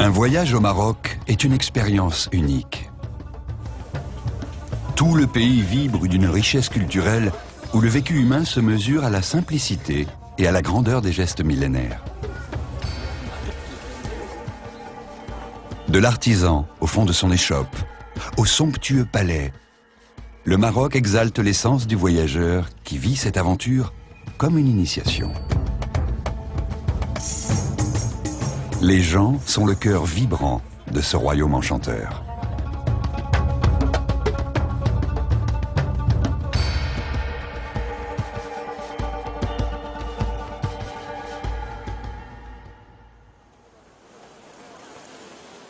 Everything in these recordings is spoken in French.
Un voyage au Maroc est une expérience unique. Tout le pays vibre d'une richesse culturelle où le vécu humain se mesure à la simplicité et à la grandeur des gestes millénaires. De l'artisan au fond de son échoppe, au somptueux palais, le Maroc exalte l'essence du voyageur qui vit cette aventure comme une initiation. Les gens sont le cœur vibrant de ce royaume enchanteur.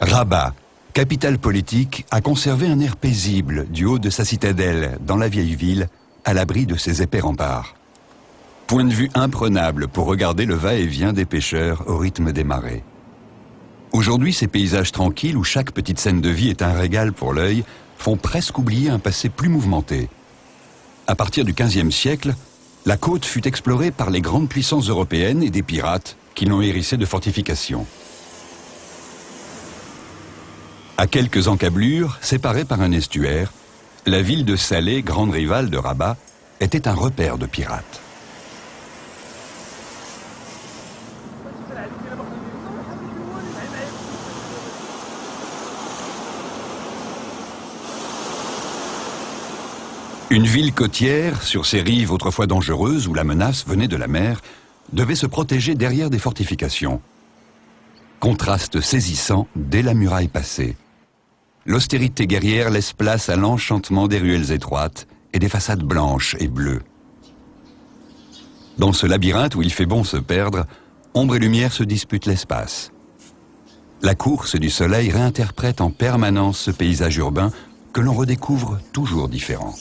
Rabat, capitale politique, a conservé un air paisible du haut de sa citadelle, dans la vieille ville, à l'abri de ses épais remparts. Point de vue imprenable pour regarder le va-et-vient des pêcheurs au rythme des marées. Aujourd'hui, ces paysages tranquilles où chaque petite scène de vie est un régal pour l'œil font presque oublier un passé plus mouvementé. À partir du XVe siècle, la côte fut explorée par les grandes puissances européennes et des pirates qui l'ont hérissée de fortifications. À quelques encablures, séparée par un estuaire, la ville de Salé, grande rivale de Rabat, était un repère de pirates. Une ville côtière, sur ses rives autrefois dangereuses où la menace venait de la mer, devait se protéger derrière des fortifications. Contraste saisissant dès la muraille passée. L'austérité guerrière laisse place à l'enchantement des ruelles étroites et des façades blanches et bleues. Dans ce labyrinthe où il fait bon se perdre, ombre et lumière se disputent l'espace. La course du soleil réinterprète en permanence ce paysage urbain que l'on redécouvre toujours différent.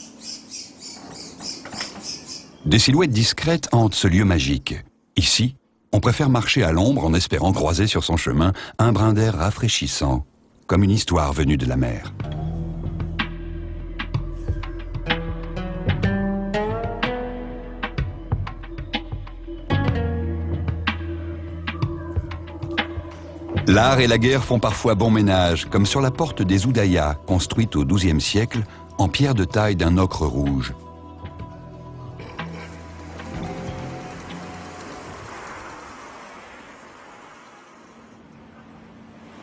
Des silhouettes discrètes hantent ce lieu magique. Ici, on préfère marcher à l'ombre en espérant croiser sur son chemin un brin d'air rafraîchissant, comme une histoire venue de la mer. L'art et la guerre font parfois bon ménage, comme sur la porte des Oudayas, construite au XIIe siècle, en pierre de taille d'un ocre rouge.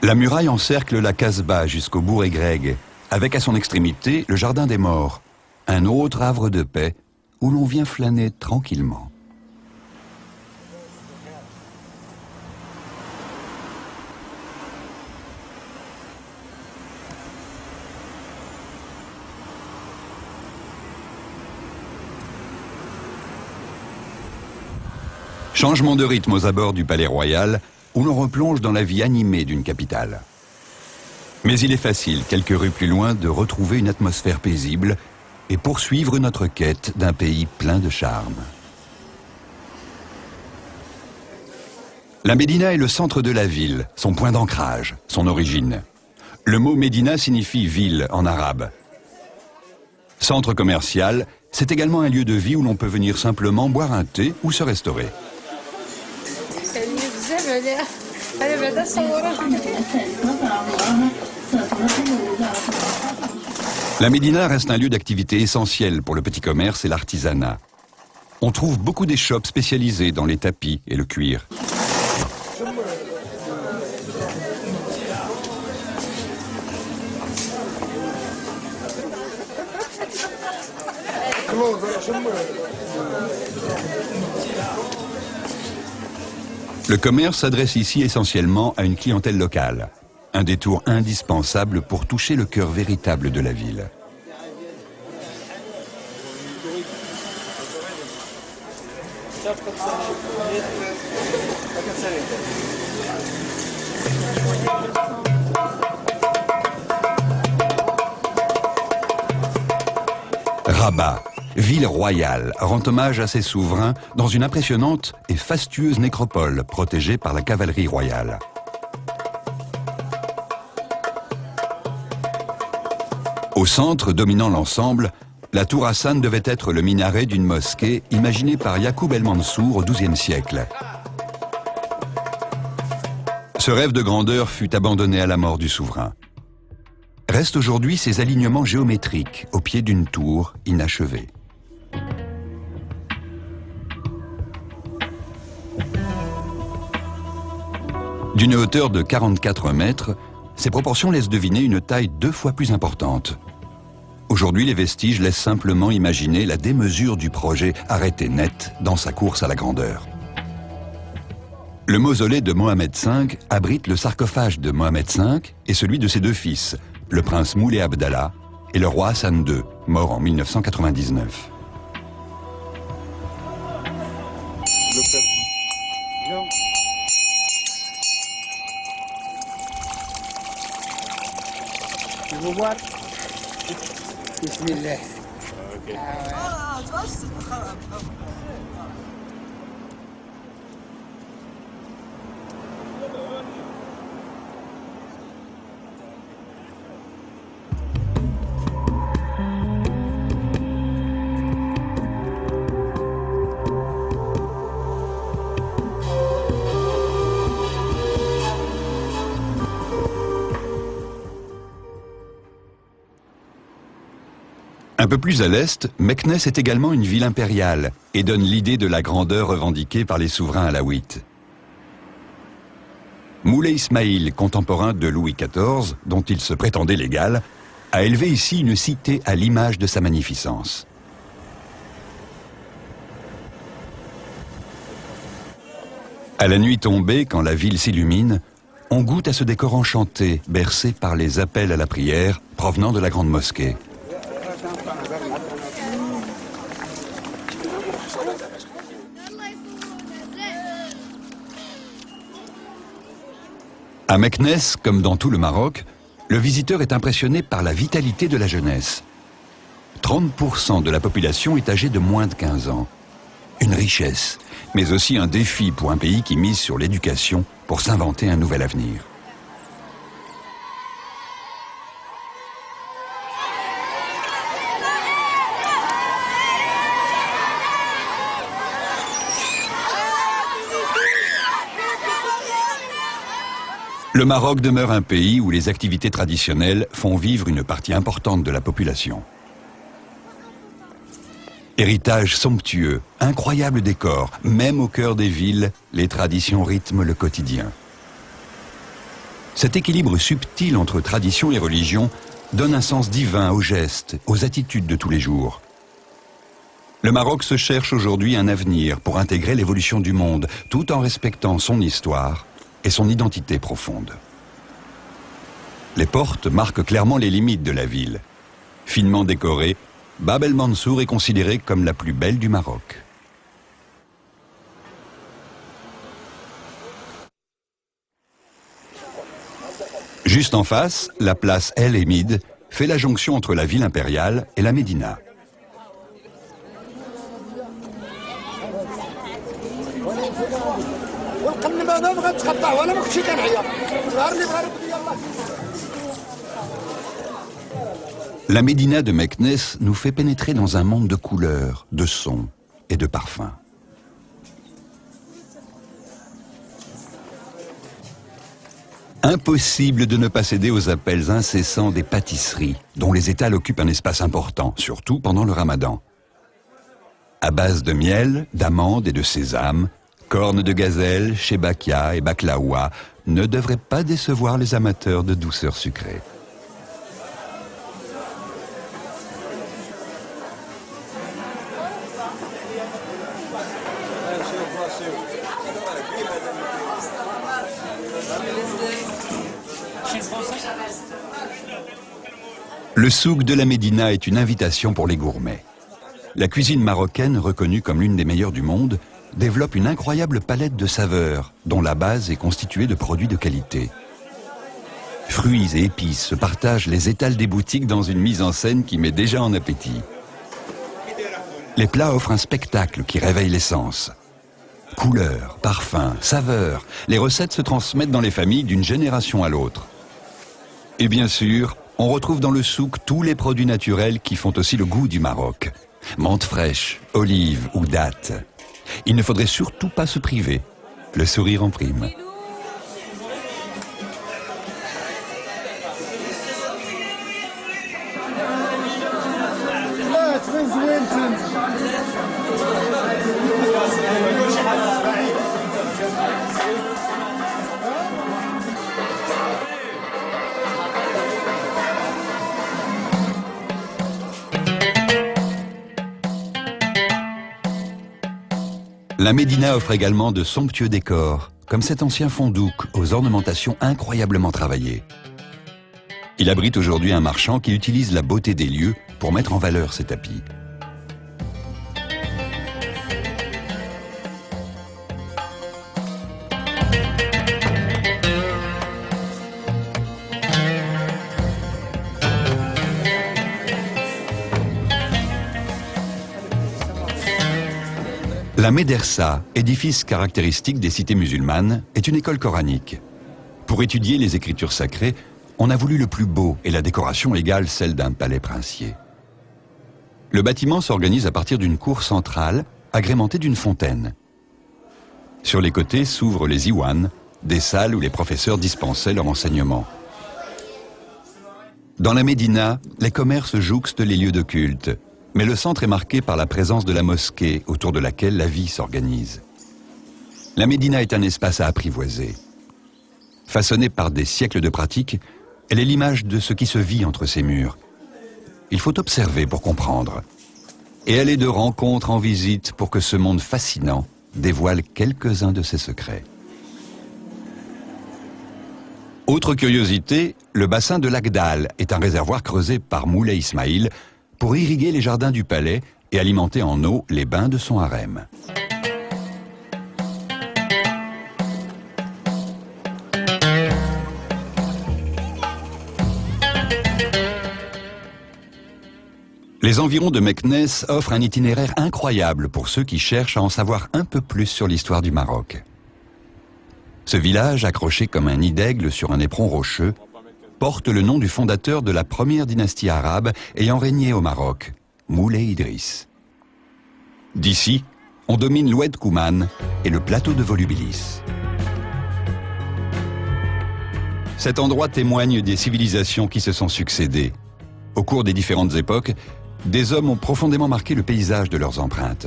La muraille encercle la Casbah jusqu'au bourg Greg, avec à son extrémité le jardin des morts, un autre havre de paix où l'on vient flâner tranquillement. Changement de rythme aux abords du palais royal, où l'on replonge dans la vie animée d'une capitale. Mais il est facile, quelques rues plus loin, de retrouver une atmosphère paisible et poursuivre notre quête d'un pays plein de charme. La Médina est le centre de la ville, son point d'ancrage, son origine. Le mot Médina signifie ville en arabe. Centre commercial, c'est également un lieu de vie où l'on peut venir simplement boire un thé ou se restaurer. La Médina reste un lieu d'activité essentiel pour le petit commerce et l'artisanat. On trouve beaucoup d'échoppes spécialisées dans les tapis et le cuir. Le commerce s'adresse ici essentiellement à une clientèle locale, un détour indispensable pour toucher le cœur véritable de la ville. Rabat, ville royale, rend hommage à ses souverains dans une impressionnante et fastueuse nécropole protégée par la cavalerie royale. Au centre, dominant l'ensemble, la tour Hassan devait être le minaret d'une mosquée imaginée par Yacoub el Mansour au XIIe siècle. Ce rêve de grandeur fut abandonné à la mort du souverain. Restent aujourd'hui ces alignements géométriques au pied d'une tour inachevée. D'une hauteur de 44 mètres, ces proportions laissent deviner une taille 2 fois plus importante. Aujourd'hui, les vestiges laissent simplement imaginer la démesure du projet arrêté net dans sa course à la grandeur. Le mausolée de Mohamed V abrite le sarcophage de Mohamed V et celui de ses 2 fils, le prince Moulay Abdallah et le roi Hassan II, mort en 1999. Bismillah. Un peu plus à l'est, Meknès est également une ville impériale et donne l'idée de la grandeur revendiquée par les souverains alaouites. Moulay Ismaïl, contemporain de Louis XIV, dont il se prétendait l'égal, a élevé ici une cité à l'image de sa magnificence. À la nuit tombée, quand la ville s'illumine, on goûte à ce décor enchanté, bercé par les appels à la prière provenant de la grande mosquée. À Meknès, comme dans tout le Maroc, le visiteur est impressionné par la vitalité de la jeunesse. 30% de la population est âgée de moins de 15 ans. Une richesse, mais aussi un défi pour un pays qui mise sur l'éducation pour s'inventer un nouvel avenir. Le Maroc demeure un pays où les activités traditionnelles font vivre une partie importante de la population. Héritage somptueux, incroyable décor, même au cœur des villes, les traditions rythment le quotidien. Cet équilibre subtil entre tradition et religion donne un sens divin aux gestes, aux attitudes de tous les jours. Le Maroc se cherche aujourd'hui un avenir pour intégrer l'évolution du monde, tout en respectant son histoire et son identité profonde. Les portes marquent clairement les limites de la ville. Finement décorée, Bab el Mansour est considérée comme la plus belle du Maroc. Juste en face, la place El Emid fait la jonction entre la ville impériale et la Médina. La Médina de Meknès nous fait pénétrer dans un monde de couleurs, de sons et de parfums. Impossible de ne pas céder aux appels incessants des pâtisseries, dont les étals occupent un espace important, surtout pendant le ramadan. À base de miel, d'amandes et de sésame, cornes de gazelle, shebakia et baklaoua ne devraient pas décevoir les amateurs de douceur sucrée. Le souk de la Médina est une invitation pour les gourmets. La cuisine marocaine, reconnue comme l'une des meilleures du monde, développe une incroyable palette de saveurs, dont la base est constituée de produits de qualité. Fruits et épices se partagent les étals des boutiques dans une mise en scène qui met déjà en appétit. Les plats offrent un spectacle qui réveille les sens. Couleurs, parfums, saveurs, les recettes se transmettent dans les familles d'une génération à l'autre. Et bien sûr, on retrouve dans le souk tous les produits naturels qui font aussi le goût du Maroc. Menthe fraîche, olives ou dattes. Il ne faudrait surtout pas se priver. Le sourire en prime. La Médina offre également de somptueux décors, comme cet ancien fondouk aux ornementations incroyablement travaillées. Il abrite aujourd'hui un marchand qui utilise la beauté des lieux pour mettre en valeur ses tapis. La médersa, édifice caractéristique des cités musulmanes, est une école coranique. Pour étudier les écritures sacrées, on a voulu le plus beau et la décoration égale celle d'un palais princier. Le bâtiment s'organise à partir d'une cour centrale agrémentée d'une fontaine. Sur les côtés s'ouvrent les iwan, des salles où les professeurs dispensaient leur enseignement. Dans la Médina, les commerces jouxtent les lieux de culte. Mais le centre est marqué par la présence de la mosquée, autour de laquelle la vie s'organise. La Médina est un espace à apprivoiser. Façonnée par des siècles de pratique, elle est l'image de ce qui se vit entre ces murs. Il faut observer pour comprendre. Et aller de rencontre en visite pour que ce monde fascinant dévoile quelques-uns de ses secrets. Autre curiosité, le bassin de l'Agdal est un réservoir creusé par Moulay Ismaïl pour irriguer les jardins du palais et alimenter en eau les bains de son harem. Les environs de Meknès offrent un itinéraire incroyable pour ceux qui cherchent à en savoir un peu plus sur l'histoire du Maroc. Ce village, accroché comme un nid d'aigle sur un éperon rocheux, porte le nom du fondateur de la première dynastie arabe ayant régné au Maroc, Moulay Idriss. D'ici, on domine l'Oued Kouman et le plateau de Volubilis. Cet endroit témoigne des civilisations qui se sont succédées. Au cours des différentes époques, des hommes ont profondément marqué le paysage de leurs empreintes.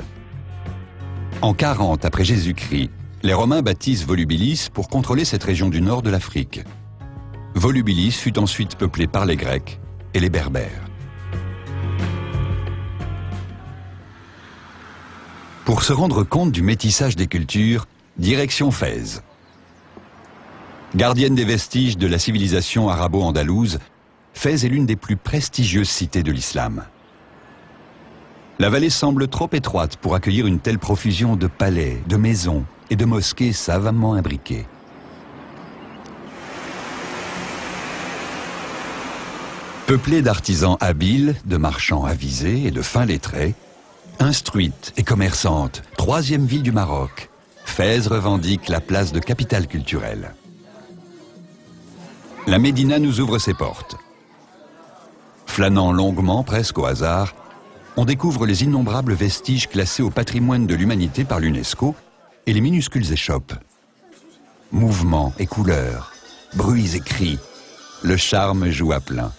En 40 après Jésus-Christ, les Romains baptisent Volubilis pour contrôler cette région du nord de l'Afrique. Volubilis fut ensuite peuplé par les Grecs et les Berbères. Pour se rendre compte du métissage des cultures, direction Fès. Gardienne des vestiges de la civilisation arabo-andalouse, Fès est l'une des plus prestigieuses cités de l'islam. La vallée semble trop étroite pour accueillir une telle profusion de palais, de maisons et de mosquées savamment imbriquées. Peuplée d'artisans habiles, de marchands avisés et de fins lettrés, instruite et commerçante, troisième ville du Maroc, Fès revendique la place de capitale culturelle. La Médina nous ouvre ses portes. Flânant longuement, presque au hasard, on découvre les innombrables vestiges classés au patrimoine de l'humanité par l'UNESCO et les minuscules échoppes. Mouvements et couleurs, bruits et cris, le charme joue à plein.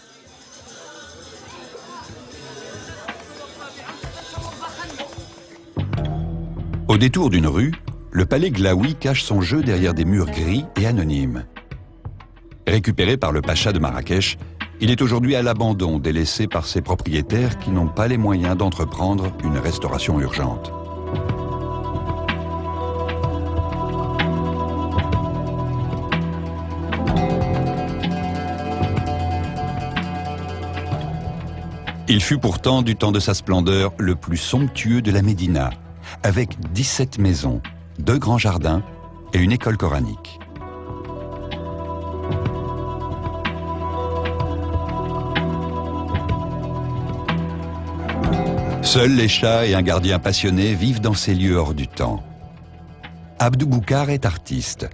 Au détour d'une rue, le palais Glaoui cache son jeu derrière des murs gris et anonymes. Récupéré par le pacha de Marrakech, il est aujourd'hui à l'abandon, délaissé par ses propriétaires qui n'ont pas les moyens d'entreprendre une restauration urgente. Il fut pourtant, du temps de sa splendeur, le plus somptueux de la Médina, avec 17 maisons, 2 grands jardins et une école coranique. Seuls les chats et un gardien passionné vivent dans ces lieux hors du temps. Abdou Boukar est artiste.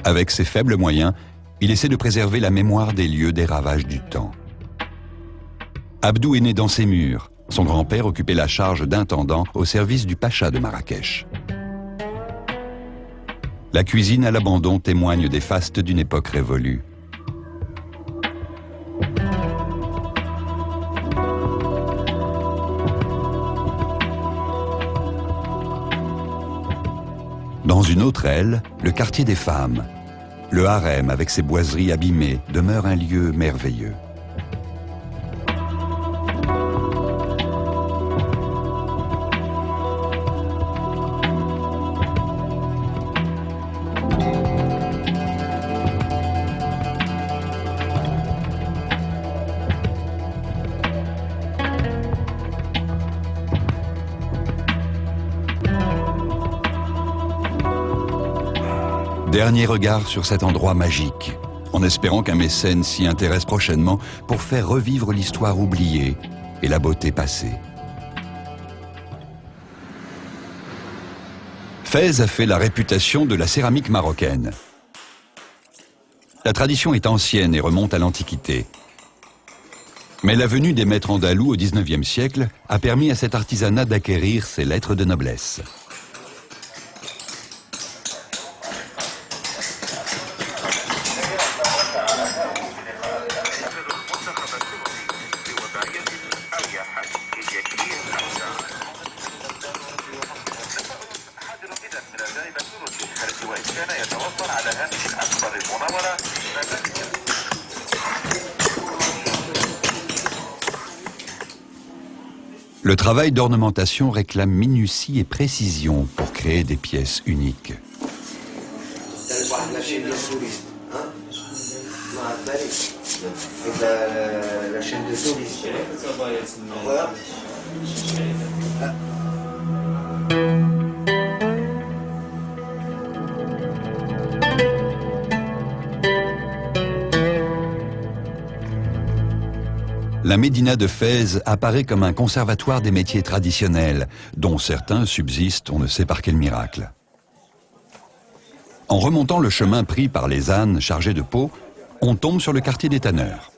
Avec ses faibles moyens, il essaie de préserver la mémoire des lieux des ravages du temps. Abdou est né dans ces murs. Son grand-père occupait la charge d'intendant au service du pacha de Marrakech. La cuisine à l'abandon témoigne des fastes d'une époque révolue. Dans une autre aile, le quartier des femmes. Le harem, avec ses boiseries abîmées, demeure un lieu merveilleux. Dernier regard sur cet endroit magique, en espérant qu'un mécène s'y intéresse prochainement pour faire revivre l'histoire oubliée et la beauté passée. Fès a fait la réputation de la céramique marocaine. La tradition est ancienne et remonte à l'Antiquité. Mais la venue des maîtres andalous au XIXe siècle a permis à cet artisanat d'acquérir ses lettres de noblesse. Le travail d'ornementation réclame minutie et précision pour créer des pièces uniques. La médina de Fès apparaît comme un conservatoire des métiers traditionnels, dont certains subsistent on ne sait par quel miracle. En remontant le chemin pris par les ânes chargés de peaux, on tombe sur le quartier des tanneurs.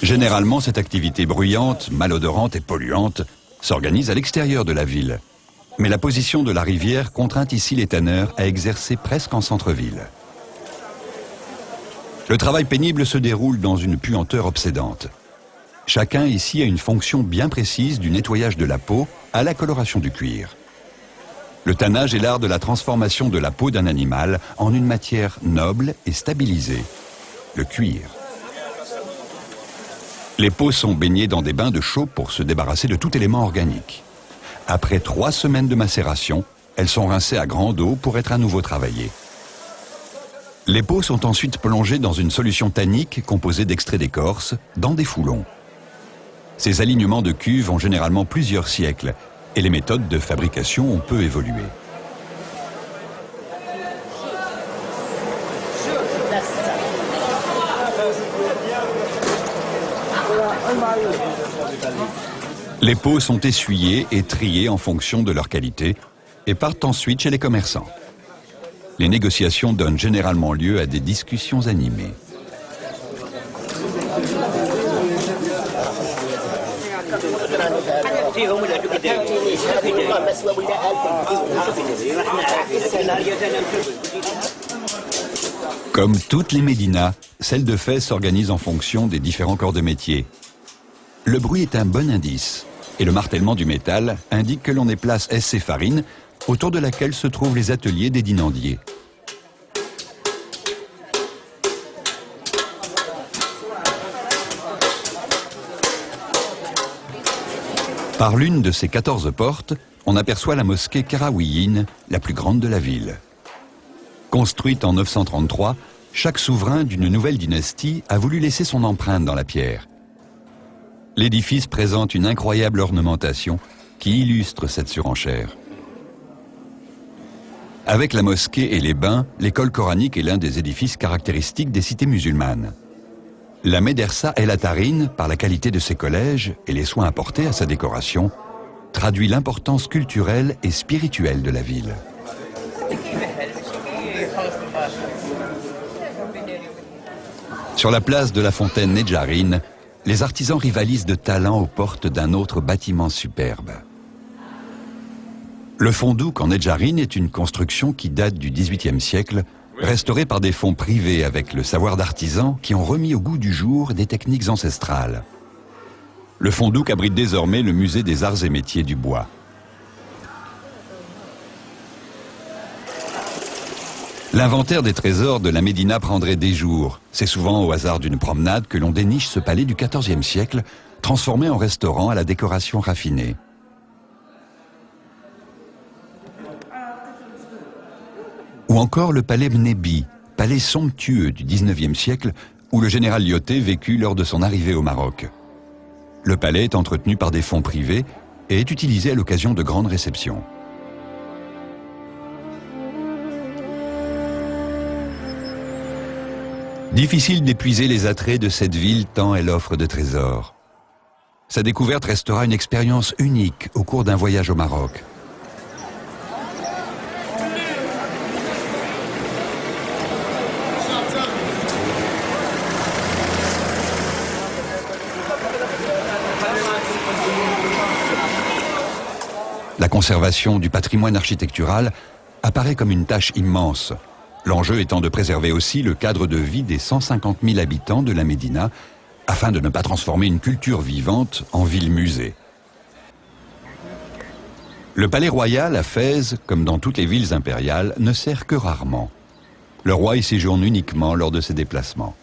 Généralement, cette activité bruyante, malodorante et polluante s'organise à l'extérieur de la ville. Mais la position de la rivière contraint ici les tanneurs à exercer presque en centre-ville. Le travail pénible se déroule dans une puanteur obsédante. Chacun ici a une fonction bien précise du nettoyage de la peau à la coloration du cuir. Le tannage est l'art de la transformation de la peau d'un animal en une matière noble et stabilisée, le cuir. Les peaux sont baignées dans des bains de chaux pour se débarrasser de tout élément organique. Après 3 semaines de macération, elles sont rincées à grande eau pour être à nouveau travaillées. Les peaux sont ensuite plongées dans une solution tannique composée d'extrait d'écorce, dans des foulons. Ces alignements de cuves ont généralement plusieurs siècles et les méthodes de fabrication ont peu évolué. Les peaux sont essuyées et triées en fonction de leur qualité et partent ensuite chez les commerçants. Les négociations donnent généralement lieu à des discussions animées. Comme toutes les médinas, celle de Fès s'organise en fonction des différents corps de métier. Le bruit est un bon indice et le martèlement du métal indique que l'on est place SC Farine, autour de laquelle se trouvent les ateliers des dinandiers. Par l'une de ces 14 portes, on aperçoit la mosquée Karaouiyine, la plus grande de la ville. Construite en 933, chaque souverain d'une nouvelle dynastie a voulu laisser son empreinte dans la pierre. L'édifice présente une incroyable ornementation qui illustre cette surenchère. Avec la mosquée et les bains, l'école coranique est l'un des édifices caractéristiques des cités musulmanes. La médersa El Atarine, par la qualité de ses collèges et les soins apportés à sa décoration, traduit l'importance culturelle et spirituelle de la ville. Sur la place de la fontaine Nedjarine, les artisans rivalisent de talent aux portes d'un autre bâtiment superbe. Le fondouk en Nedjarine est une construction qui date du XVIIIe siècle, restaurée par des fonds privés avec le savoir d'artisans qui ont remis au goût du jour des techniques ancestrales. Le fondouk abrite désormais le musée des arts et métiers du bois. L'inventaire des trésors de la Médina prendrait des jours. C'est souvent au hasard d'une promenade que l'on déniche ce palais du XIVe siècle, transformé en restaurant à la décoration raffinée. Ou encore le palais Mnebi, palais somptueux du XIXe siècle où le général Lyautey vécut lors de son arrivée au Maroc. Le palais est entretenu par des fonds privés et est utilisé à l'occasion de grandes réceptions. Difficile d'épuiser les attraits de cette ville tant elle offre de trésors. Sa découverte restera une expérience unique au cours d'un voyage au Maroc. La conservation du patrimoine architectural apparaît comme une tâche immense, l'enjeu étant de préserver aussi le cadre de vie des 150 000 habitants de la Médina, afin de ne pas transformer une culture vivante en ville-musée. Le palais royal à Fès, comme dans toutes les villes impériales, ne sert que rarement. Le roi y séjourne uniquement lors de ses déplacements.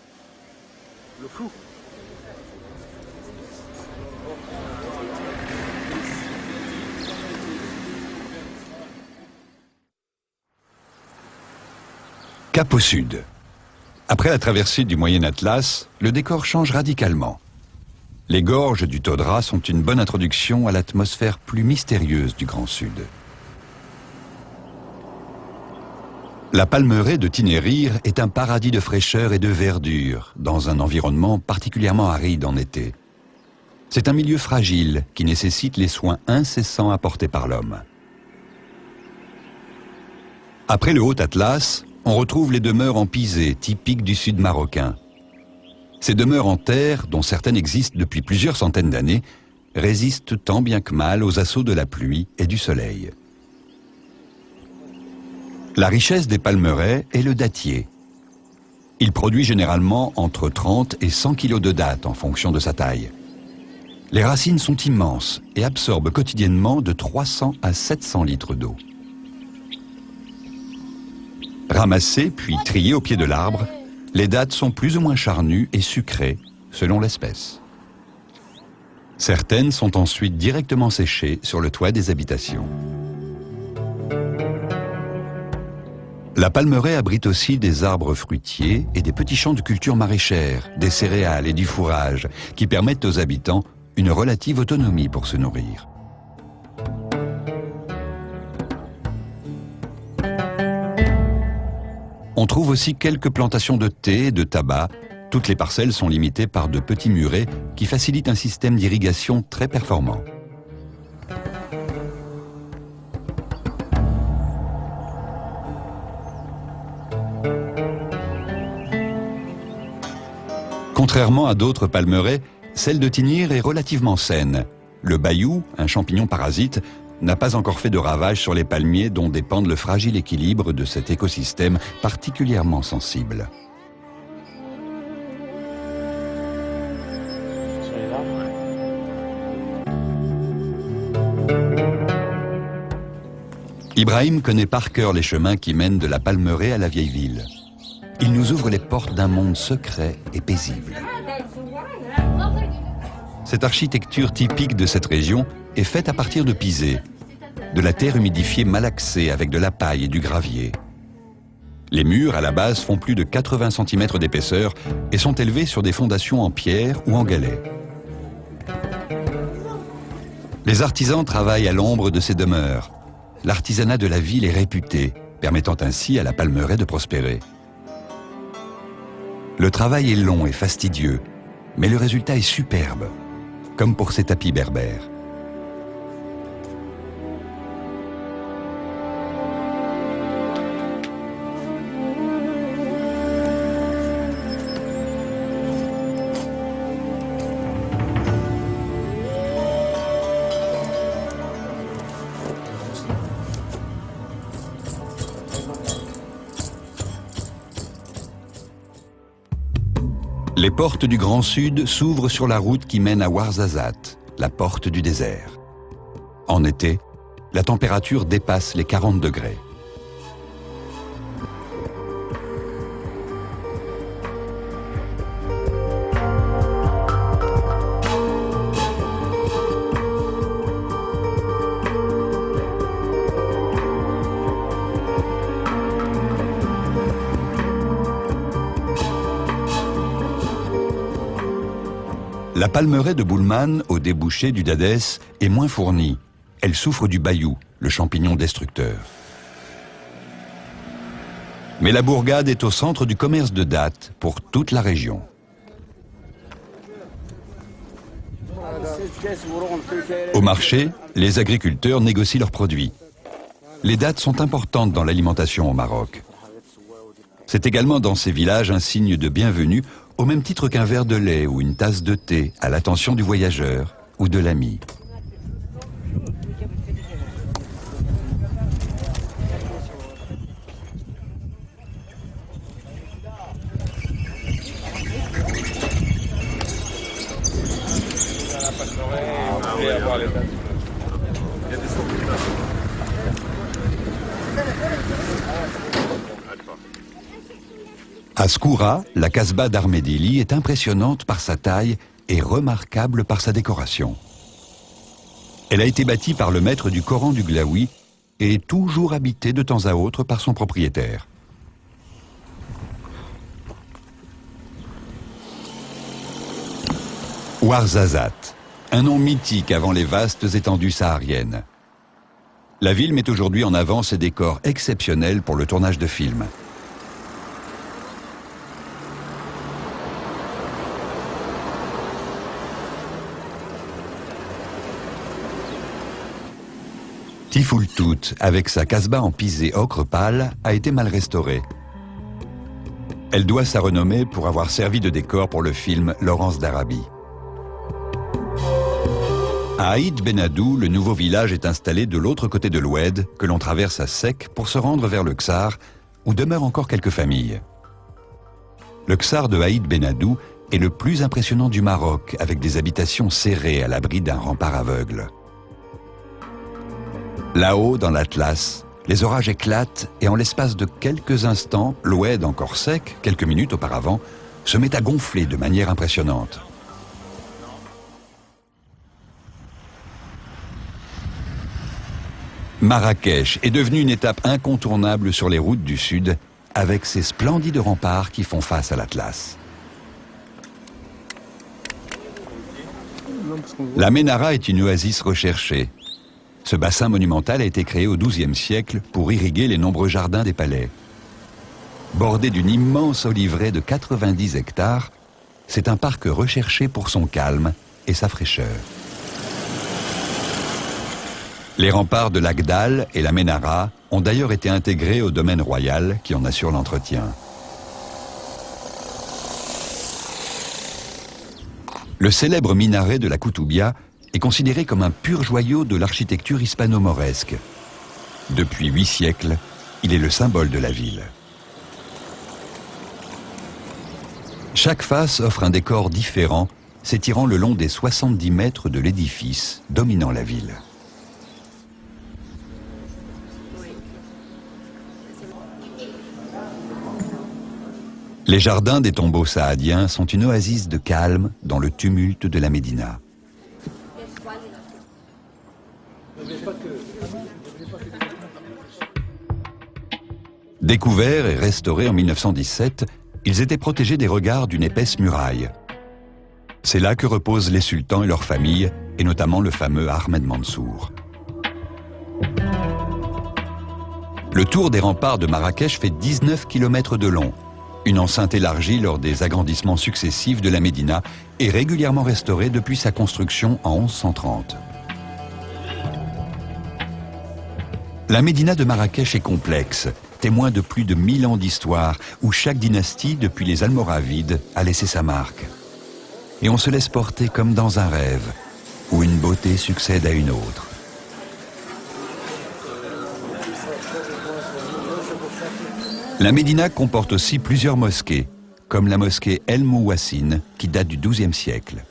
Cap au sud. Après la traversée du Moyen Atlas, le décor change radicalement. Les gorges du Todra sont une bonne introduction à l'atmosphère plus mystérieuse du Grand Sud. La Palmeraie de Tinnérir est un paradis de fraîcheur et de verdure, dans un environnement particulièrement aride en été. C'est un milieu fragile qui nécessite les soins incessants apportés par l'homme. Après le Haut Atlas, on retrouve les demeures en pisé, typiques du sud marocain. Ces demeures en terre, dont certaines existent depuis plusieurs centaines d'années, résistent tant bien que mal aux assauts de la pluie et du soleil. La richesse des palmeraies est le dattier. Il produit généralement entre 30 et 100 kg de dattes en fonction de sa taille. Les racines sont immenses et absorbent quotidiennement de 300 à 700 litres d'eau. Ramassées puis triées au pied de l'arbre, les dattes sont plus ou moins charnues et sucrées, selon l'espèce. Certaines sont ensuite directement séchées sur le toit des habitations. La Palmeraie abrite aussi des arbres fruitiers et des petits champs de culture maraîchère, des céréales et du fourrage, qui permettent aux habitants une relative autonomie pour se nourrir. On trouve aussi quelques plantations de thé et de tabac. Toutes les parcelles sont limitées par de petits murets qui facilitent un système d'irrigation très performant. Contrairement à d'autres palmeraies, celle de Tinnérir est relativement saine. Le bayou, un champignon parasite, n'a pas encore fait de ravages sur les palmiers dont dépendent le fragile équilibre de cet écosystème particulièrement sensible. Ibrahim connaît par cœur les chemins qui mènent de la Palmeraie à la vieille ville. Il nous ouvre les portes d'un monde secret et paisible. Cette architecture typique de cette région est faite à partir de pisé, de la terre humidifiée malaxée avec de la paille et du gravier. Les murs, à la base, font plus de 80 cm d'épaisseur et sont élevés sur des fondations en pierre ou en galets. Les artisans travaillent à l'ombre de ces demeures. L'artisanat de la ville est réputé, permettant ainsi à la Palmeraie de prospérer. Le travail est long et fastidieux, mais le résultat est superbe, comme pour ces tapis berbères. Les portes du Grand Sud s'ouvrent sur la route qui mène à Ouarzazate, la porte du désert. En été, la température dépasse les 40 degrés. La Palmeraie de Boulman, au débouché du Dadès, est moins fournie. Elle souffre du bayou, le champignon destructeur. Mais la bourgade est au centre du commerce de dattes pour toute la région. Au marché, les agriculteurs négocient leurs produits. Les dattes sont importantes dans l'alimentation au Maroc. C'est également dans ces villages un signe de bienvenue, au même titre qu'un verre de lait ou une tasse de thé à l'attention du voyageur ou de l'ami. Askoura, la Kasbah d'Armedili, est impressionnante par sa taille et remarquable par sa décoration. Elle a été bâtie par le maître du Coran du Glaoui et est toujours habitée de temps à autre par son propriétaire. Ouarzazate, un nom mythique avant les vastes étendues sahariennes. La ville met aujourd'hui en avant ses décors exceptionnels pour le tournage de films. Tifoultout, avec sa Kasbah en pisé ocre pâle, a été mal restaurée. Elle doit sa renommée pour avoir servi de décor pour le film Laurence d'Arabie. À Aïd Benadou, le nouveau village est installé de l'autre côté de l'Oued, que l'on traverse à sec pour se rendre vers le Ksar, où demeurent encore quelques familles. Le Ksar de Aïd Benadou est le plus impressionnant du Maroc, avec des habitations serrées à l'abri d'un rempart aveugle. Là-haut, dans l'Atlas, les orages éclatent et en l'espace de quelques instants, l'Oued encore sec, quelques minutes auparavant, se met à gonfler de manière impressionnante. Marrakech est devenue une étape incontournable sur les routes du Sud, avec ses splendides remparts qui font face à l'Atlas. La Ménara est une oasis recherchée. Ce bassin monumental a été créé au XIIe siècle pour irriguer les nombreux jardins des palais. Bordé d'une immense oliveraie de 90 hectares, c'est un parc recherché pour son calme et sa fraîcheur. Les remparts de l'Agdal et la Ménara ont d'ailleurs été intégrés au domaine royal qui en assure l'entretien. Le célèbre minaret de la Koutoubia est considéré comme un pur joyau de l'architecture hispano-mauresque. Depuis 8 siècles, il est le symbole de la ville. Chaque face offre un décor différent, s'étirant le long des 70 mètres de l'édifice dominant la ville. Les jardins des tombeaux saadiens sont une oasis de calme dans le tumulte de la Médina. Découverts et restaurés en 1917, ils étaient protégés des regards d'une épaisse muraille. C'est là que reposent les sultans et leurs familles, et notamment le fameux Ahmed Mansour. Le tour des remparts de Marrakech fait 19 km de long. Une enceinte élargie lors des agrandissements successifs de la Médina est régulièrement restaurée depuis sa construction en 1130. La Médina de Marrakech est complexe, témoin de plus de 1000 ans d'histoire, où chaque dynastie, depuis les Almoravides, a laissé sa marque. Et on se laisse porter comme dans un rêve, où une beauté succède à une autre. La Médina comporte aussi plusieurs mosquées, comme la mosquée El Mouassine, qui date du XIIe siècle.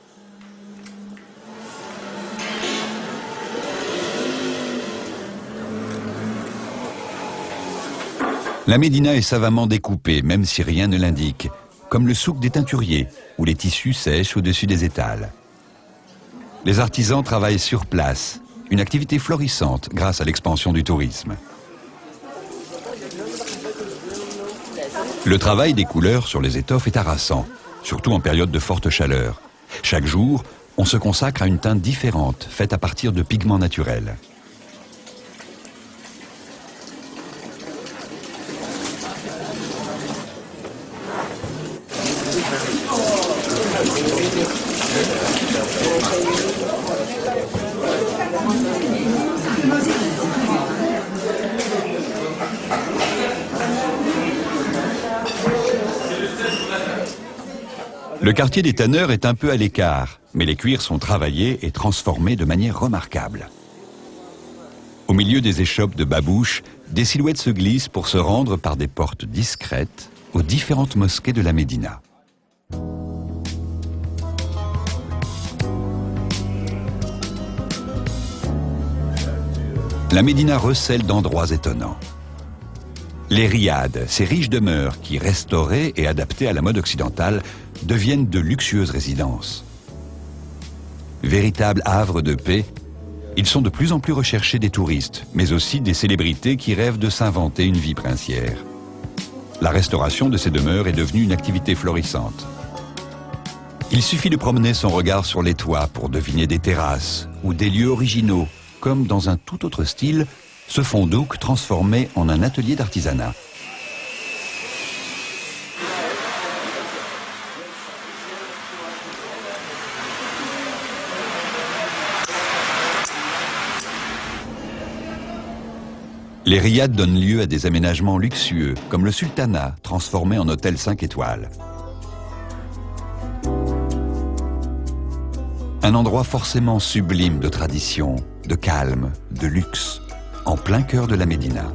La Médina est savamment découpée, même si rien ne l'indique, comme le souk des teinturiers, où les tissus sèchent au-dessus des étals. Les artisans travaillent sur place, une activité florissante grâce à l'expansion du tourisme. Le travail des couleurs sur les étoffes est harassant, surtout en période de forte chaleur. Chaque jour, on se consacre à une teinte différente, faite à partir de pigments naturels. Le quartier des tanneurs est un peu à l'écart, mais les cuirs sont travaillés et transformés de manière remarquable. Au milieu des échoppes de babouches, des silhouettes se glissent pour se rendre par des portes discrètes aux différentes mosquées de la Médina. La Médina recèle d'endroits étonnants. Les riads, ces riches demeures qui, restaurées et adaptées à la mode occidentale, deviennent de luxueuses résidences. Véritables havres de paix, ils sont de plus en plus recherchés des touristes, mais aussi des célébrités qui rêvent de s'inventer une vie princière. La restauration de ces demeures est devenue une activité florissante. Il suffit de promener son regard sur les toits pour deviner des terrasses ou des lieux originaux, comme dans un tout autre style, ce fondouk transformé en un atelier d'artisanat. Les riads donnent lieu à des aménagements luxueux, comme le sultanat, transformé en hôtel 5 étoiles. Un endroit forcément sublime de tradition, de calme, de luxe, en plein cœur de la Médina.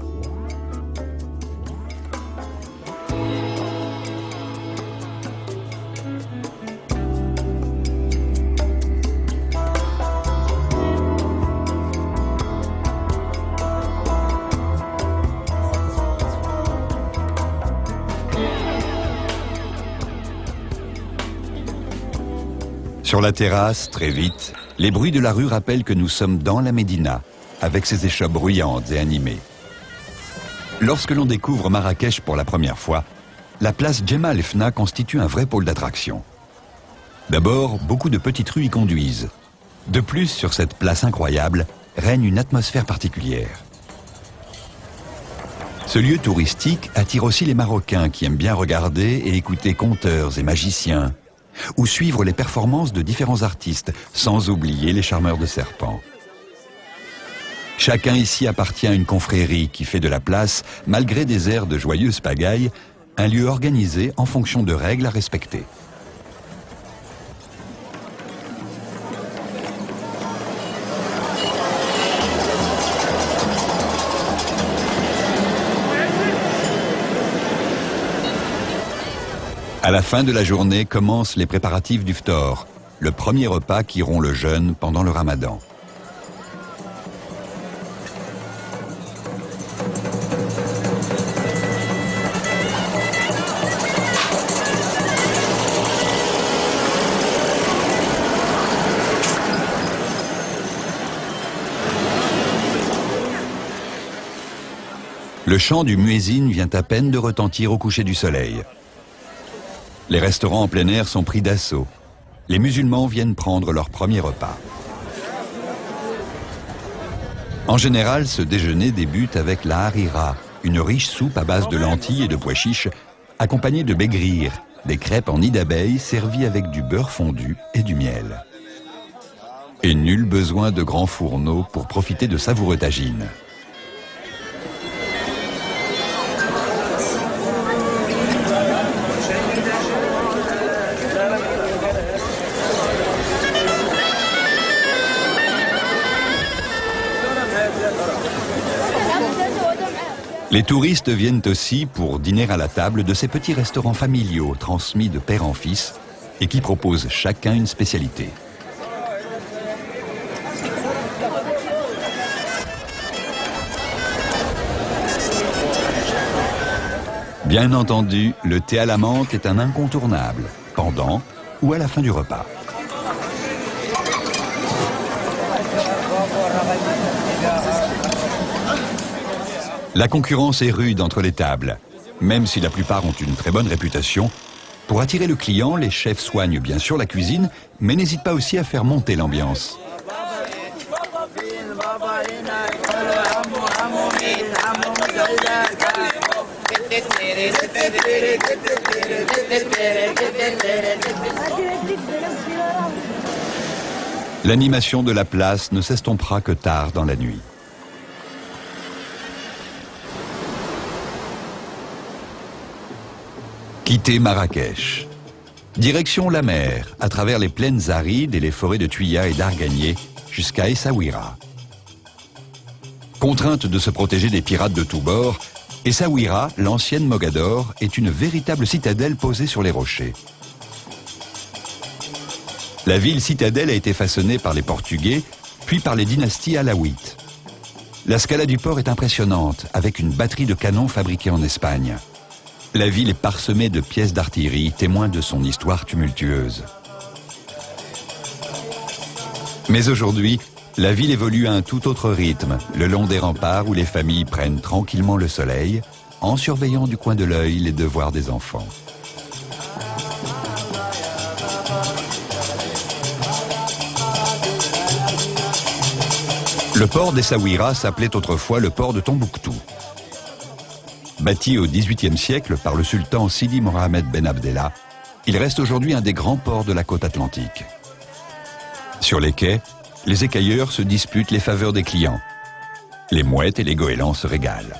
Sur la terrasse, très vite, les bruits de la rue rappellent que nous sommes dans la Médina, avec ses échoppes bruyantes et animées. Lorsque l'on découvre Marrakech pour la première fois, la place Jemaa el-Fna constitue un vrai pôle d'attraction. D'abord, beaucoup de petites rues y conduisent. De plus, sur cette place incroyable, règne une atmosphère particulière. Ce lieu touristique attire aussi les Marocains qui aiment bien regarder et écouter conteurs et magiciens, ou suivre les performances de différents artistes, sans oublier les charmeurs de serpents. Chacun ici appartient à une confrérie qui fait de la place, malgré des airs de joyeuse pagaille, un lieu organisé en fonction de règles à respecter. À la fin de la journée commencent les préparatifs du ftor, le premier repas qui rompt le jeûne pendant le ramadan. Le chant du muezzin vient à peine de retentir au coucher du soleil. Les restaurants en plein air sont pris d'assaut. Les musulmans viennent prendre leur premier repas. En général, ce déjeuner débute avec la harira, une riche soupe à base de lentilles et de pois chiches, accompagnée de begrir, des crêpes en nid d'abeille servies avec du beurre fondu et du miel. Et nul besoin de grands fourneaux pour profiter de savoureux tagines. Les touristes viennent aussi pour dîner à la table de ces petits restaurants familiaux transmis de père en fils et qui proposent chacun une spécialité. Bien entendu, le thé à la menthe est un incontournable, pendant ou à la fin du repas. La concurrence est rude entre les tables. Même si la plupart ont une très bonne réputation, pour attirer le client, les chefs soignent bien sûr la cuisine, mais n'hésitent pas aussi à faire monter l'ambiance. L'animation de la place ne s'estompera que tard dans la nuit. Quitter Marrakech. Direction la mer, à travers les plaines arides et les forêts de Tuya et d'Arganier, jusqu'à Essaouira. Contrainte de se protéger des pirates de tous bords, Essaouira, l'ancienne Mogador, est une véritable citadelle posée sur les rochers. La ville citadelle a été façonnée par les Portugais, puis par les dynasties alaouites. La scala du port est impressionnante, avec une batterie de canons fabriqués en Espagne. La ville est parsemée de pièces d'artillerie, témoins de son histoire tumultueuse. Mais aujourd'hui, la ville évolue à un tout autre rythme, le long des remparts où les familles prennent tranquillement le soleil, en surveillant du coin de l'œil les devoirs des enfants. Le port d'Essaouira s'appelait autrefois le port de Tombouctou. Bâti au XVIIIe siècle par le sultan Sidi Mohamed Ben Abdallah, il reste aujourd'hui un des grands ports de la côte atlantique. Sur les quais, les écailleurs se disputent les faveurs des clients. Les mouettes et les goélands se régalent.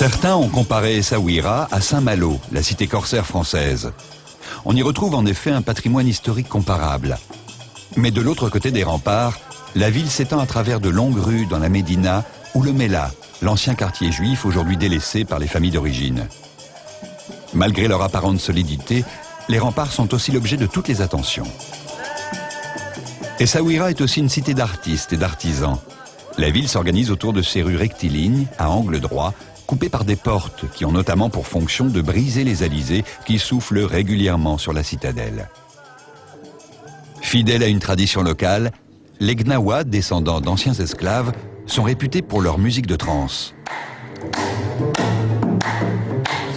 Certains ont comparé Essaouira à Saint-Malo, la cité corsaire française. On y retrouve en effet un patrimoine historique comparable. Mais de l'autre côté des remparts, la ville s'étend à travers de longues rues dans la Médina ou le Mela, l'ancien quartier juif aujourd'hui délaissé par les familles d'origine. Malgré leur apparente solidité, les remparts sont aussi l'objet de toutes les attentions. Essaouira est aussi une cité d'artistes et d'artisans. La ville s'organise autour de ces rues rectilignes, à angle droit, coupées par des portes qui ont notamment pour fonction de briser les alizés qui soufflent régulièrement sur la citadelle. Fidèles à une tradition locale, les Gnawa, descendants d'anciens esclaves, sont réputés pour leur musique de trance.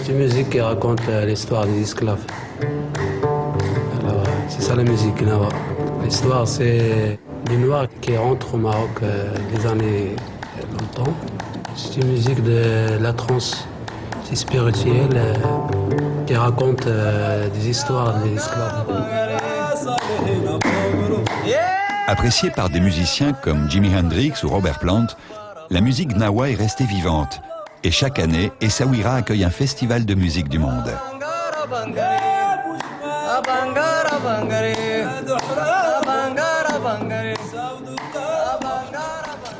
C'est une musique qui raconte l'histoire des esclaves. Alors, c'est ça la musique Gnawa. L'histoire, c'est des Noirs qui rentrent au Maroc des années longtemps. C'est une musique de la trance, c'est spirituel, qui raconte des histoires des esclaves. Appréciée par des musiciens comme Jimi Hendrix ou Robert Plant, la musique Gnawa est restée vivante. Et chaque année, Essaouira accueille un festival de musique du monde.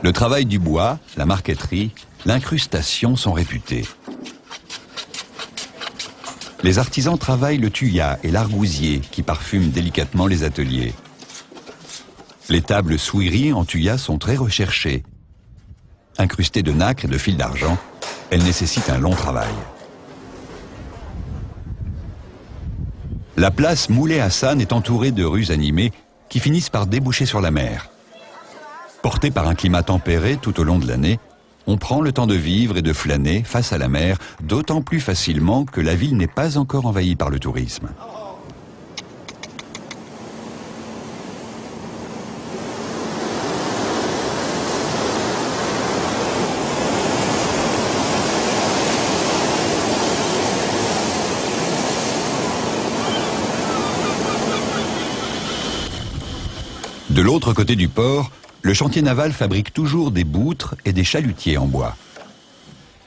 Le travail du bois, la marqueterie, l'incrustation sont réputés. Les artisans travaillent le tuya et l'argousier qui parfument délicatement les ateliers. Les tables souiri en tuya sont très recherchées. Incrustées de nacre et de fil d'argent, elles nécessitent un long travail. La place Moulay Hassan est entourée de rues animées qui finissent par déboucher sur la mer. Porté par un climat tempéré tout au long de l'année, on prend le temps de vivre et de flâner face à la mer, d'autant plus facilement que la ville n'est pas encore envahie par le tourisme. De l'autre côté du port, le chantier naval fabrique toujours des boutres et des chalutiers en bois.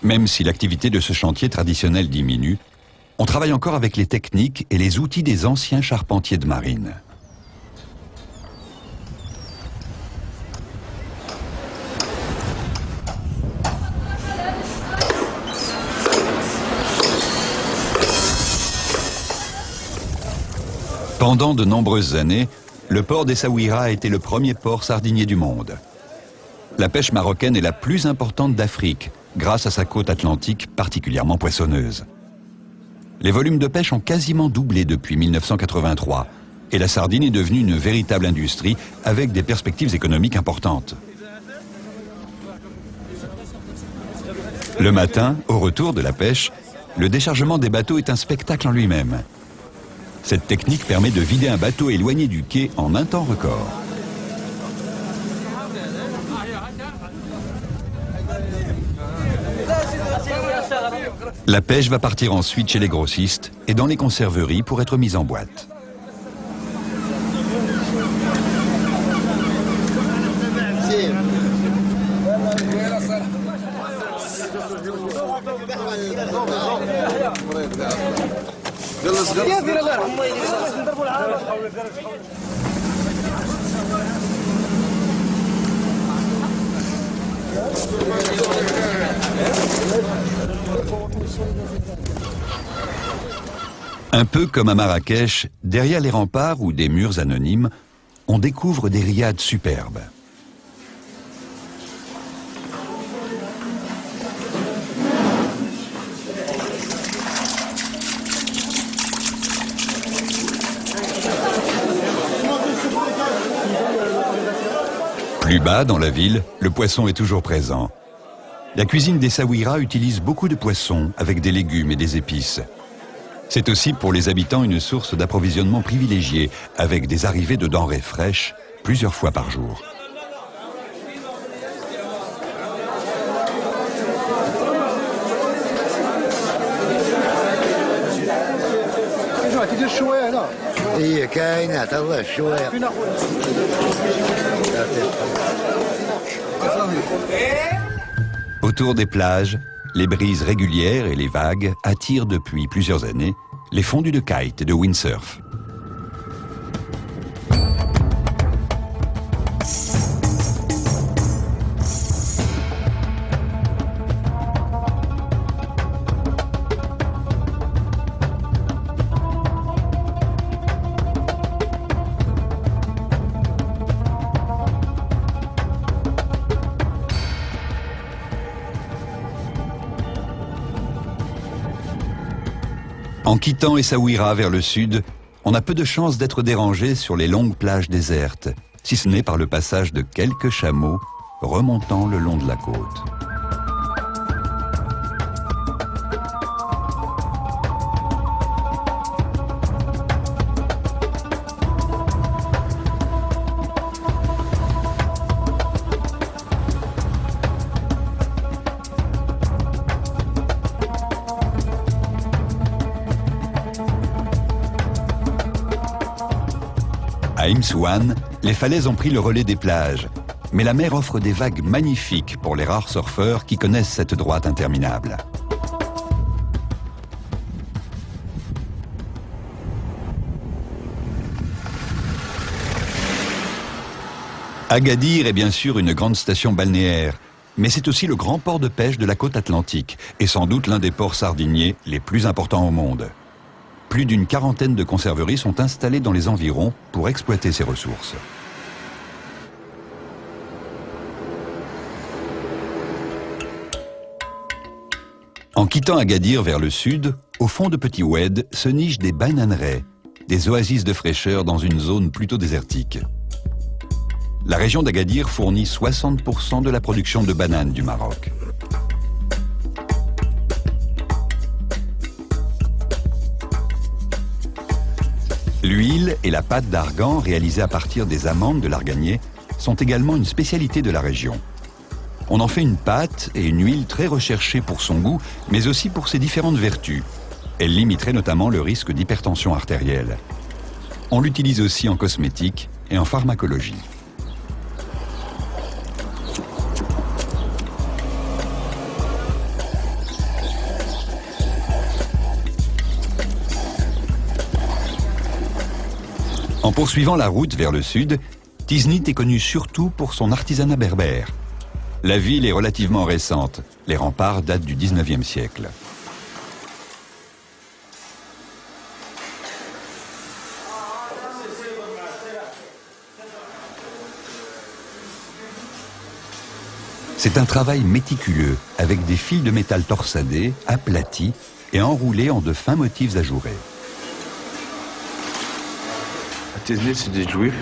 Même si l'activité de ce chantier traditionnel diminue, on travaille encore avec les techniques et les outils des anciens charpentiers de marine. Pendant de nombreuses années, le port d'Essaouira a été le premier port sardinier du monde. La pêche marocaine est la plus importante d'Afrique, grâce à sa côte atlantique particulièrement poissonneuse. Les volumes de pêche ont quasiment doublé depuis 1983, et la sardine est devenue une véritable industrie avec des perspectives économiques importantes. Le matin, au retour de la pêche, le déchargement des bateaux est un spectacle en lui-même. Cette technique permet de vider un bateau éloigné du quai en un temps record. La pêche va partir ensuite chez les grossistes et dans les conserveries pour être mise en boîte. Un peu comme à Marrakech, derrière les remparts ou des murs anonymes, on découvre des riads superbes. Plus bas, dans la ville, le poisson est toujours présent. La cuisine d'Essaouira utilise beaucoup de poissons avec des légumes et des épices. C'est aussi pour les habitants une source d'approvisionnement privilégiée, avec des arrivées de denrées fraîches plusieurs fois par jour. Autour des plages, les brises régulières et les vagues attirent depuis plusieurs années les fondus de kite et de windsurf. En quittant Essaouira vers le sud, on a peu de chances d'être dérangé sur les longues plages désertes, si ce n'est par le passage de quelques chameaux remontant le long de la côte. À Imsouane, les falaises ont pris le relais des plages, mais la mer offre des vagues magnifiques pour les rares surfeurs qui connaissent cette droite interminable. Agadir est bien sûr une grande station balnéaire, mais c'est aussi le grand port de pêche de la côte atlantique et sans doute l'un des ports sardiniers les plus importants au monde. Plus d'une quarantaine de conserveries sont installées dans les environs pour exploiter ces ressources. En quittant Agadir vers le sud, au fond de Petit Oued se nichent des bananeraies, des oasis de fraîcheur dans une zone plutôt désertique. La région d'Agadir fournit 60% de la production de bananes du Maroc. L'huile et la pâte d'argan réalisées à partir des amandes de l'arganier sont également une spécialité de la région. On en fait une pâte et une huile très recherchée pour son goût, mais aussi pour ses différentes vertus. Elle limiterait notamment le risque d'hypertension artérielle. On l'utilise aussi en cosmétique et en pharmacologie. En poursuivant la route vers le sud, Tiznit est connue surtout pour son artisanat berbère. La ville est relativement récente. Les remparts datent du 19e siècle. C'est un travail méticuleux, avec des fils de métal torsadés, aplatis et enroulés en de fins motifs ajourés. À Tiznit, c'est des juifs,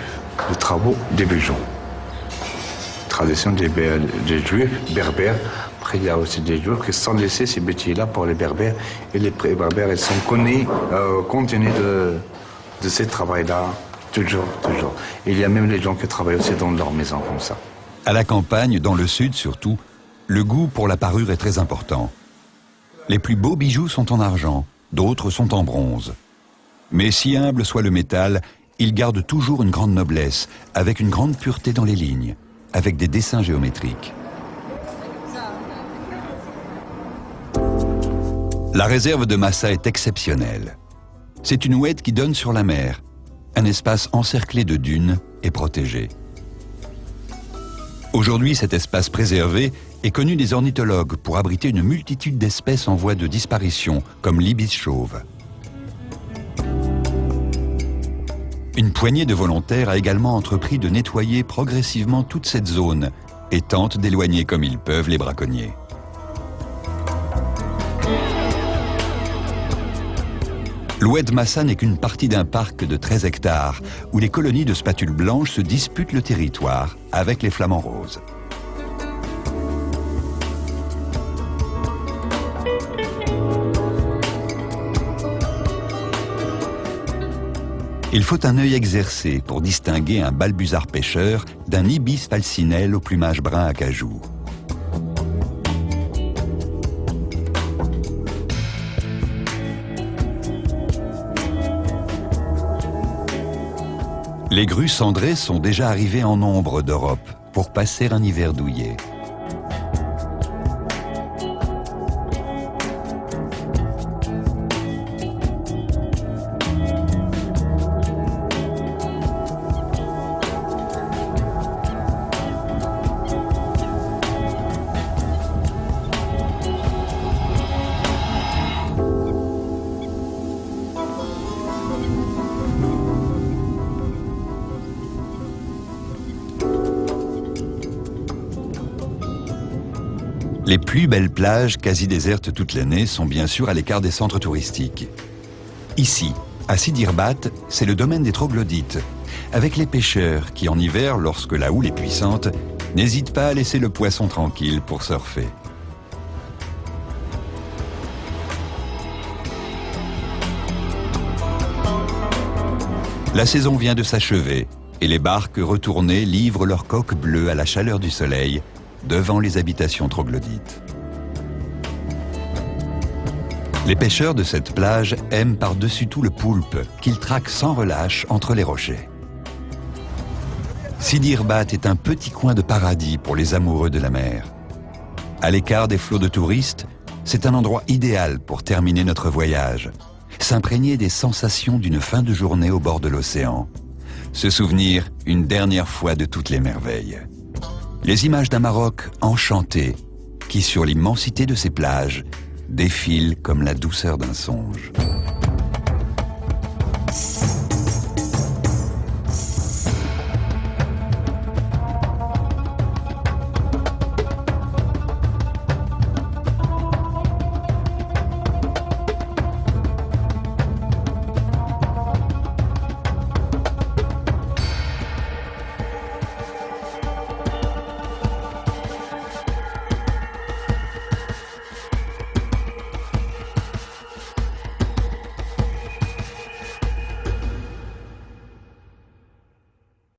des travaux, des bijoux. Tradition des juifs berbères. Après, il y a aussi des juifs qui sont laissés ces métiers-là pour les berbères. Et les berbères, ils sont connus, contenus de ce travail-là, toujours. Et il y a même les gens qui travaillent aussi dans leur maison comme ça. À la campagne, dans le sud surtout, le goût pour la parure est très important. Les plus beaux bijoux sont en argent, d'autres sont en bronze. Mais si humble soit le métal, il garde toujours une grande noblesse, avec une grande pureté dans les lignes, avec des dessins géométriques. La réserve de Massa est exceptionnelle. C'est une oued qui donne sur la mer, un espace encerclé de dunes et protégé. Aujourd'hui, cet espace préservé est connu des ornithologues pour abriter une multitude d'espèces en voie de disparition, comme l'ibis chauve. Une poignée de volontaires a également entrepris de nettoyer progressivement toute cette zone et tentent d'éloigner comme ils peuvent les braconniers. L'oued Massa n'est qu'une partie d'un parc de 13 hectares où les colonies de spatules blanches se disputent le territoire avec les flamants roses. Il faut un œil exercé pour distinguer un balbuzard pêcheur d'un ibis falcinelle au plumage brun acajou. Les grues cendrées sont déjà arrivées en nombre d'Europe pour passer un hiver douillet. Les plus belles plages, quasi désertes toute l'année, sont bien sûr à l'écart des centres touristiques. Ici, à Sidi Irbat, c'est le domaine des troglodytes, avec les pêcheurs qui, en hiver, lorsque la houle est puissante, n'hésitent pas à laisser le poisson tranquille pour surfer. La saison vient de s'achever et les barques retournées livrent leurs coques bleues à la chaleur du soleil, devant les habitations troglodytes. Les pêcheurs de cette plage aiment par-dessus tout le poulpe, qu'ils traquent sans relâche entre les rochers. Sidi Irbat est un petit coin de paradis pour les amoureux de la mer. À l'écart des flots de touristes, c'est un endroit idéal pour terminer notre voyage, s'imprégner des sensations d'une fin de journée au bord de l'océan, se souvenir une dernière fois de toutes les merveilles. Les images d'un Maroc enchanté, qui sur l'immensité de ses plages, défilent comme la douceur d'un songe.